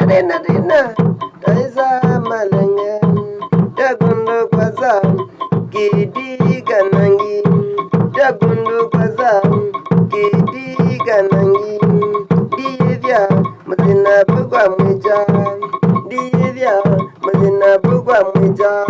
dina Taisa malenge Dagundu kwaza Gidi ganangi Dagundu kwaza Gidi ganangi Dievya Mazina bugwa mwija Dievya Mazina bugwa mwija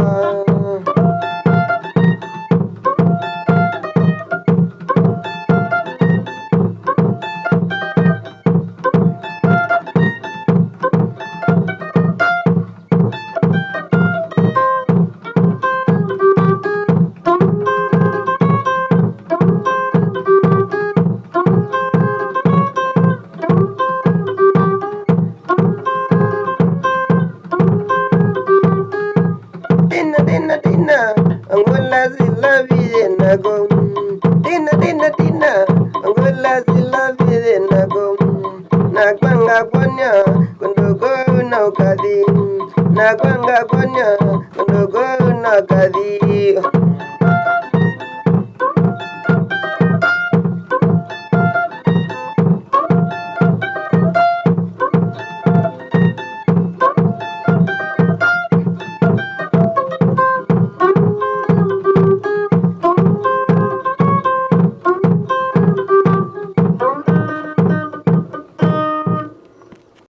Dina, Angola zila vide nago. Dina, Angola zila vide nago. Nakwanga kwanya, kundogo na ukadi. Nakwanga kwanya, kundogo na ukadi.